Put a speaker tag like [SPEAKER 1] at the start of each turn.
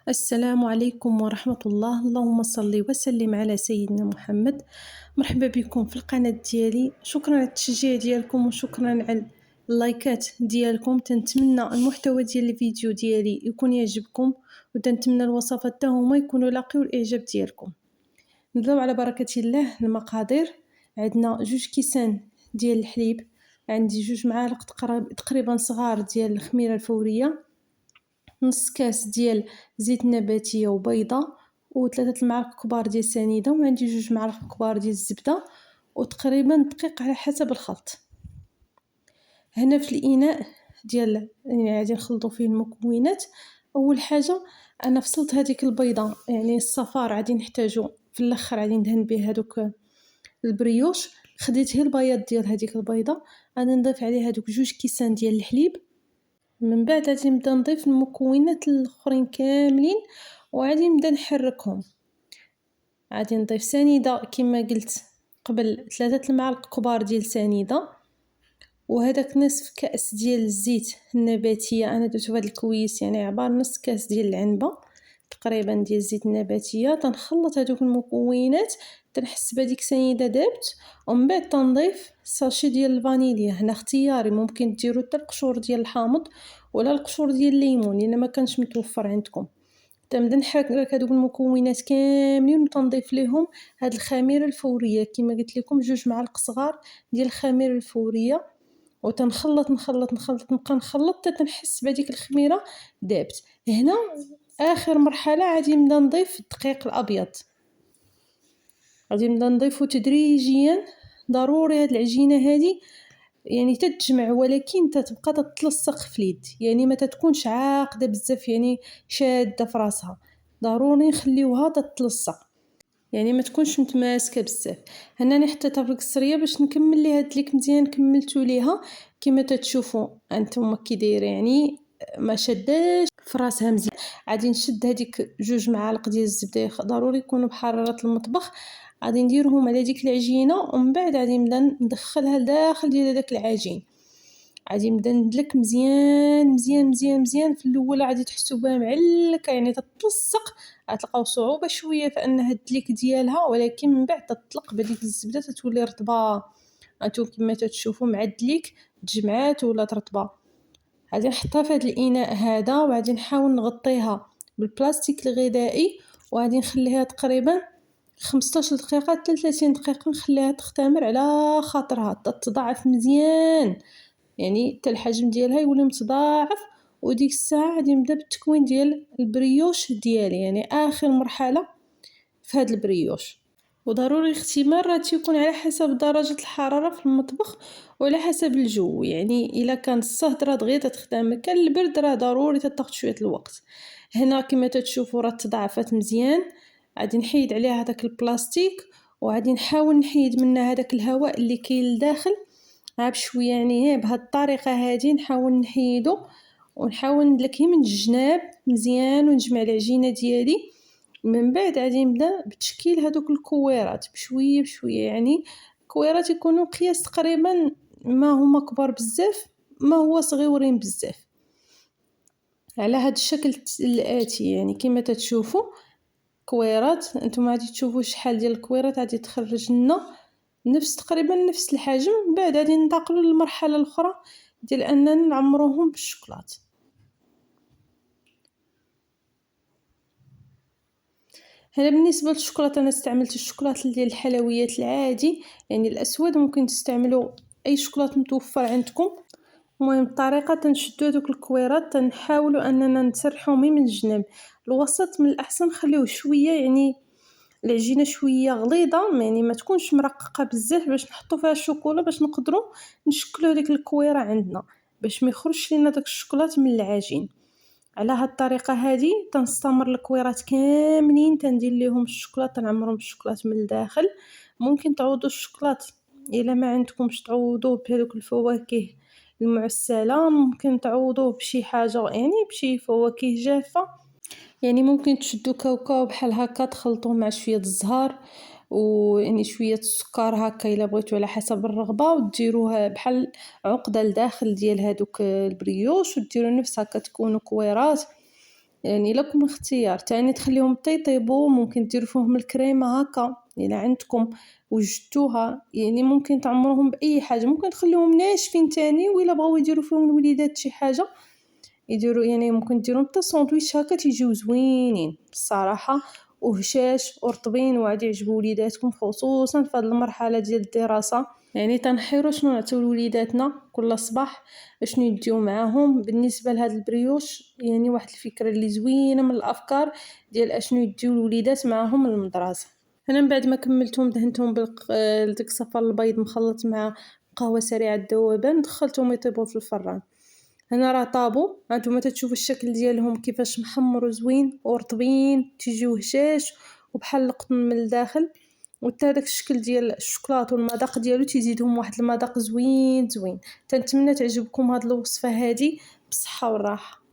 [SPEAKER 1] السلام عليكم ورحمة الله. اللهم صل وسلم على سيدنا محمد. مرحبا بكم في القناة ديالي. شكرا على التشجيع ديالكم وشكرا على اللايكات ديالكم. تنتمنى المحتوى ديال الفيديو ديالي يكون يعجبكم وتنتمنى الوصفات حتى هما يكونوا لاقيو الاعجاب ديالكم. نبداو على بركة الله. المقادير: عندنا 2 كيسان ديال الحليب، عندي 2 معالق تقريبا صغار ديال الخميرة الفورية، نص كاس ديال زيت نباتية وبيضة، و3 المعالق كبار ديال سنيدة، وعندي 2 معالق كبار ديال الزبدة، وتقريبا دقيق على حسب الخلط. هنا في الاناء ديال يعني غادي نخلطوا فيه المكونات. اول حاجه انا فصلت هذيك البيضه، يعني الصفار غادي نحتاجو في الاخر، غادي ندهن به هذوك البريوش. خديت هي البياض ديال هذيك البيضه، غادي نضيف عليها هذوك 2 كيسان ديال الحليب. من بعد غادي نبدا نضيف المكونات الاخرين كاملين وغادي نبدا نحركهم. غادي نضيف سنيده كما قلت قبل، 3 المعالق كبار ديال سنيده، وهذاك نصف كاس ديال الزيت النباتيه. انا درت هذا الكويس يعني عباره نص كاس ديال العنبه تقريبا ديال الزيت النباتيه. تنخلط هذوك المكونات، تنحس بهذيك سنيده دابت، ومن بعد تنضيف ساشي ديال الفانيليا. هنا اختياري، ممكن ديروا حتى القشور ديال الحامض ولا القشور ديال الليمون الا ما كانش متوفر عندكم. تنبدا نحرك هذوك المكونات كاملين وتنضيف ليهم هاد الخميره الفوريه. كما قلت لكم 2 معالق صغار ديال الخميره الفوريه، وتنخلط نبقى نخلط حتى تنحس بهذيك الخميره دابت. هنا اخر مرحله غادي نبدا نضيف الدقيق الابيض، غادي نبدا نضيفه تدريجيا. ضروري هاد العجينه هذه يعني تتجمع، ولكن تتبقى تتلصق في اليد، يعني ما تتكونش عاقده بزاف يعني شاده في راسها. ضروري نخليوها تتلصق، يعني ما تكونش متماسكه بزاف. هنا حطيتها في القصريه باش نكمل ليها الدليك مزيان. كملتو ليها كما تتشوفوا انتم كي داير، يعني ما شداش في راسها مزيان. غادي نشد هذيك 2 معالق ديال الزبده، ضروري يكونوا بحراره المطبخ. غادي نديرهم على ديك العجينه، ومن بعد غادي نبدا ندخلها لداخل ديال هذاك العجين. غادي نبدا ندلك مزيان مزيان مزيان مزيان. في الاول غادي تحسوا بها معلكه يعني تتلصق، غتلقاو صعوبه شويه في انها الدليك ديالها، ولكن من بعد تطلق بديك الزبده تتولي رطبه. انتم كما تتشوفوا مع الدليك تجمعات ولا رطبه. غادي نحطها في هذا الاناء هذا، وغادي نحاول نغطيها بالبلاستيك الغذائي، وغادي نخليها تقريبا 15 دقيقه حتى 30 دقيقه. نخليها تختمر على خاطرها تتضاعف مزيان، يعني حتى الحجم ديالها يولي متضاعف. وديك الساعه غادي نبدا بالتكوين ديال البريوش ديالي، يعني اخر مرحله في هذا البريوش. وضروري الاختمار راه تيكون على حسب درجه الحراره في المطبخ وعلى حسب الجو. يعني الا كان الصهد راه دغيا تتخدم، كان البرد راه ضروري تاخذ شويه الوقت. هنا كما تتشوفوا راه تضاعفت مزيان. غادي نحيد عليها هذاك البلاستيك، وغادي نحاول نحيد منها هذاك الهواء اللي كاين لداخل بشويه. يعني بهذه الطريقه هذه نحاول نحيدو، ونحاول ندلك من الجناب مزيان، ونجمع العجينه ديالي. من بعد غادي نبدا بتشكيل هذوك الكويرات بشويه بشويه، يعني كويرات يكونوا قياس تقريبا ما هما كبار بزاف ما هو صغيورين بزاف، على هذا الشكل الاتي. يعني كما تتشوفوا كويرات، انتم غادي تشوفوا شحال ديال الكويرات غادي تخرج لنا نفس تقريبا نفس الحجم. بعد غادي ننتقلوا للمرحله الاخرى ديال اننا نعمروهم بالشوكولات. هنا بالنسبه للشوكولاته انا استعملت الشوكولاته ديال الحلويات العادي، يعني الاسود. ممكن تستعملوا اي شوكولاته متوفر عندكم. المهم الطريقه تنشدوا هذوك الكويرات، تنحاولوا اننا نسرحوهم من الجناب. الوسط من الاحسن خليوه شويه، يعني العجينه شويه غليظه، يعني ما تكونش مرققه بزاف باش نحطوا فيها الشوكولا، باش نقدروا نشكلوا ديك الكويره عندنا باش ما يخرجش لنا داك الشوكولات من العجين. على هاد الطريقه هذه تنستمر الكويرات كاملين، تندير ليهم الشوكولاته، تنعمرهم بالشوكولاته من الداخل. ممكن تعوضوا الشوكولاته الا ما عندكمش، تعوضوه بهذوك الفواكه المعسله. ممكن تعوضوه بشي حاجه، يعني بشي فواكه جافه. يعني ممكن تشدوا كاوكاو بحال هكا تخلطوه مع شويه الزهر ويعني شويه السكر هكا الا بغيتو على حسب الرغبه، وديروها بحال عقده لداخل ديال هذوك البريوش، وديروا نفس هكا تكونوا كويرات. يعني لكم الاختيار. تاني تخليهم طيبوا، ممكن ديروا فيهم الكريمة هكا إلا عندكم وجدتوها، يعني ممكن تعمروهم بأي حاجة، ممكن تخليهم ناشفين تاني، وإلا بغاو يديروا فيهم الوليدات شي حاجة يديروا، يعني ممكن ديرهم حتى ساندويتش هكا تيجيو زوينين الصراحة وهشاش ورطبين وغادي يعجبوا وليداتكم، خصوصا في هذه المرحلة ديال الدراسة. يعني تنحيروا شنو نعطيو لوليداتنا كل صباح، شنو يديو معاهم بالنسبة لهاد البريوش. يعني واحد الفكرة اللي زوينة من الأفكار ديال اشنو يديو الوليدات معاهم للمدرسة. انا من بعد ما كملتهم دهنتهم ديك الصفار البيض مخلط مع قهوة سريعة الذوبان، دخلتهم يطيبوا في الفران. هنا راه طابو، هانتوما تتشوفوا الشكل ديالهم كيفاش محمر وزوين ورطبين، تيجيو هشاش وبحال القطن من الداخل، وتا داك الشكل ديال الشوكلاط والمذاق ديالو تيزيدهم واحد المذاق زوين زوين. تنتمنى تعجبكم هاد الوصفة هادي، بالصحة والراحة.